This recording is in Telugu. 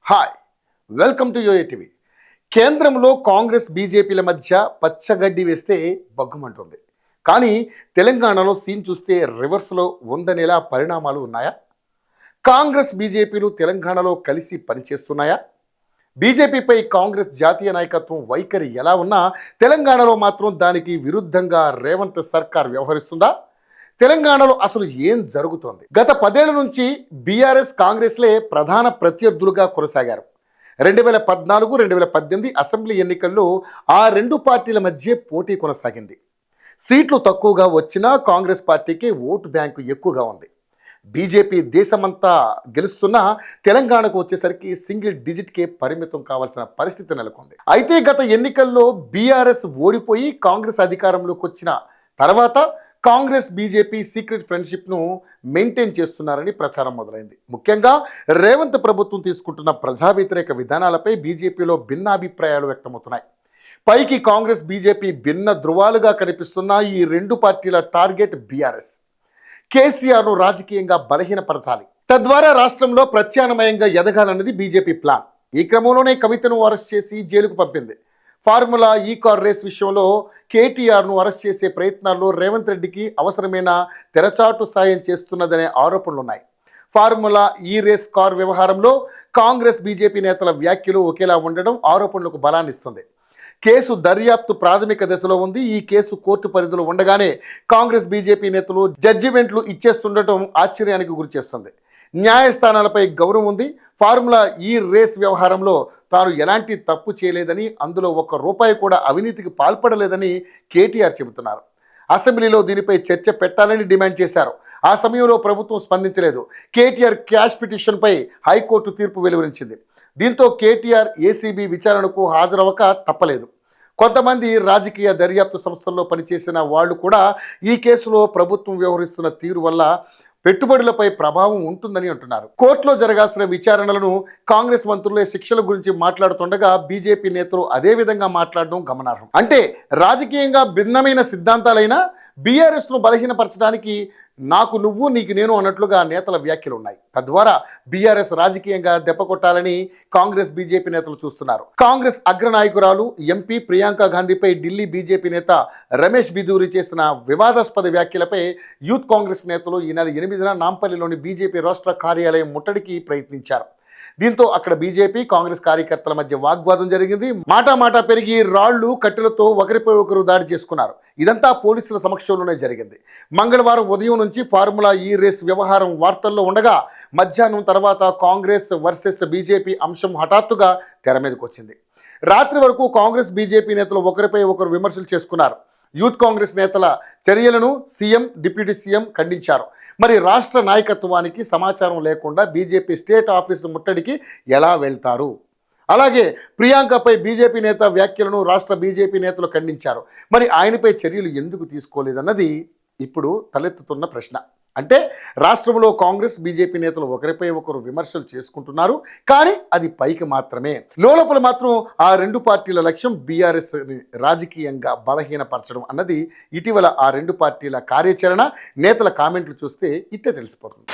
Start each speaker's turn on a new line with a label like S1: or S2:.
S1: హాయ్, వెల్కమ్ టు యోఏ టీవీ. కేంద్రంలో కాంగ్రెస్ బీజేపీల మధ్య పచ్చగడ్డి వేస్తే బగ్గుమంటుంది. కానీ తెలంగాణలో సీన్ చూస్తే రివర్స్లో ఉందనేలా పరిణామాలు ఉన్నాయా? కాంగ్రెస్ బీజేపీలు తెలంగాణలో కలిసి పనిచేస్తున్నాయా? బీజేపీపై కాంగ్రెస్ జాతీయ నాయకత్వం వైఖరి ఎలా ఉన్నా తెలంగాణలో మాత్రం దానికి విరుద్ధంగా రేవంత్ సర్కార్ వ్యవహరిస్తుందా? తెలంగాణలో అసలు ఏం జరుగుతోంది? గత 10 ఏళ్ల నుంచి బీఆర్ఎస్ కాంగ్రెస్లే ప్రధాన ప్రత్యర్థులుగా కొనసాగారు. 2014, 2018 అసెంబ్లీ ఎన్నికల్లో ఆ రెండు పార్టీల మధ్య పోటీ కొనసాగింది. సీట్లు తక్కువగా వచ్చినా కాంగ్రెస్ పార్టీకి ఓటు బ్యాంకు ఎక్కువగా ఉంది. బీజేపీ దేశమంతా గెలుస్తున్నా తెలంగాణకు వచ్చేసరికి సింగిల్ డిజిట్కే పరిమితం కావాల్సిన పరిస్థితి నెలకొంది. అయితే గత ఎన్నికల్లో బీఆర్ఎస్ ఓడిపోయి కాంగ్రెస్ అధికారంలోకి వచ్చిన తర్వాత కాంగ్రెస్ బీజేపీ సీక్రెట్ ఫ్రెండ్షిప్ను మెయింటైన్ చేస్తున్నారని ప్రచారం మొదలైంది. ముఖ్యంగా రేవంత్ ప్రభుత్వం తీసుకుంటున్న ప్రజా వ్యతిరేక విధానాలపై బీజేపీలో భిన్నాభిప్రాయాలు వ్యక్తమవుతున్నాయి. పైకి కాంగ్రెస్ బీజేపీ భిన్న ధృవాలుగా కనిపిస్తున్న ఈ రెండు పార్టీల టార్గెట్ బీఆర్ఎస్. కేసీఆర్ను రాజకీయంగా బలహీనపరచాలి, తద్వారా రాష్ట్రంలో ప్రత్యామ్నాయంగా ఎదగాలన్నది బీజేపీ ప్లాన్. ఈ క్రమంలోనే కవితను అరెస్ట్ చేసి జైలుకు పంపింది. ఫార్ములా ఈ కార్ రేస్ విషయంలో కేటీఆర్ను అరెస్ట్ చేసే ప్రయత్నాల్లో రేవంత్ రెడ్డికి అవసరమైన తెరచాటు సాయం చేస్తున్నదనే ఆరోపణలున్నాయి. ఫార్ములా ఈ రేస్ కార్ వ్యవహారంలో కాంగ్రెస్ బీజేపీ నేతల వ్యాఖ్యలు ఒకేలా ఉండడం ఆరోపణలకు బలాన్నిస్తుంది. కేసు దర్యాప్తు ప్రాథమిక దశలో ఉంది. ఈ కేసు కోర్టు పరిధిలో ఉండగానే కాంగ్రెస్ బీజేపీ నేతలు జడ్జిమెంట్లు ఇచ్చేస్తుండటం ఆశ్చర్యానికి గురిచేస్తుంది. న్యాయస్థానాలపై గౌరవం ఉంది. ఫార్ములా ఈ రేస్ వ్యవహారంలో తాను ఎలాంటి తప్పు చేయలేదని, అందులో ₹1 కూడా అవినీతికి పాల్పడలేదని కేటీఆర్ చెబుతున్నారు. అసెంబ్లీలో దీనిపై చర్చ పెట్టాలని డిమాండ్ చేశారు. ఆ సమయంలో ప్రభుత్వం స్పందించలేదు. కేటీఆర్ క్యాష్ పిటిషన్పై హైకోర్టు తీర్పు వెలువరించింది. దీంతో కేటీఆర్ ఏసీబీ విచారణకు హాజరవక తప్పలేదు. కొంతమంది రాజకీయ దర్యాప్తు సంస్థల్లో పనిచేసిన వాళ్ళు కూడా ఈ కేసులో ప్రభుత్వం వ్యవహరిస్తున్న తీరు వల్ల పెట్టుబడులపై ప్రభావం ఉంటుందని అంటున్నారు. కోర్టులో జరగాల్సిన విచారణలను కాంగ్రెస్ మంత్రులే శిక్షల గురించి మాట్లాడుతుండగా బీజేపీ నేతలు అదే విధంగా మాట్లాడడం గమనార్హం. అంటే రాజకీయంగా భిన్నమైన సిద్ధాంతాలైనా బీఆర్ఎస్ను బలహీనపరచడానికి నాకు నువ్వు నీకు నేను అన్నట్లుగా నేతల వ్యాఖ్యలు ఉన్నాయి. తద్వారా బీఆర్ఎస్ రాజకీయంగా దెబ్బకొట్టాలని కాంగ్రెస్ బీజేపీ నేతలు చూస్తున్నారు. కాంగ్రెస్ అగ్రనాయకురాలు ఎంపీ ప్రియాంక గాంధీపై ఢిల్లీ బీజేపీ నేత రమేష్ బిధూరి చేసిన వివాదాస్పద వ్యాఖ్యలపై యూత్ కాంగ్రెస్ నేతలు ఈ నెల 8న నాంపల్లిలోని బీజేపీ రాష్ట్ర కార్యాలయం ముట్టడికి ప్రయత్నించారు. దీంతో అక్కడ బీజేపీ కాంగ్రెస్ కార్యకర్తల మధ్య వాగ్వాదం జరిగింది. మాటా పెరిగి రాళ్లు కట్టెలతో ఒకరిపై ఒకరు దాడి చేసుకున్నారు. ఇదంతా పోలీసుల సమక్షంలోనే జరిగింది. మంగళవారం ఉదయం నుంచి ఫార్ములా ఈ రేస్ వ్యవహారం వార్తల్లో ఉండగా మధ్యాహ్నం తర్వాత కాంగ్రెస్ వర్సెస్ బీజేపీ అంశం హఠాత్తుగా తెర మీదకి వచ్చింది. రాత్రి వరకు కాంగ్రెస్ బీజేపీ నేతలు ఒకరిపై ఒకరు విమర్శలు చేసుకున్నారు. యూత్ కాంగ్రెస్ నేతల చర్యలను సీఎం, డిప్యూటీ సీఎం ఖండించారు. మరి రాష్ట్ర నాయకత్వానికి సమాచారం లేకుండా బీజేపీ స్టేట్ ఆఫీసు ముట్టడికి ఎలా వెళ్తారు? అలాగే ప్రియాంకపై బీజేపీ నేత వ్యాఖ్యలను రాష్ట్ర బీజేపీ నేతలు ఖండించారు. మరి ఆయనపై చర్యలు ఎందుకు తీసుకోలేదన్నది ఇప్పుడు తలెత్తుతున్న ప్రశ్న. అంటే రాష్ట్రంలో కాంగ్రెస్ బీజేపీ నేతలు ఒకరిపై ఒకరు విమర్శలు చేసుకుంటున్నారు, కానీ అది పైకి మాత్రమే. లోపల మాత్రం ఆ రెండు పార్టీల లక్ష్యం బీఆర్ఎస్ని రాజకీయంగా బలహీనపరచడం అన్నది ఇటీవల ఆ రెండు పార్టీల కార్యాచరణ, నేతల కామెంట్లు చూస్తే ఇట్టే తెలిసిపోతుంది.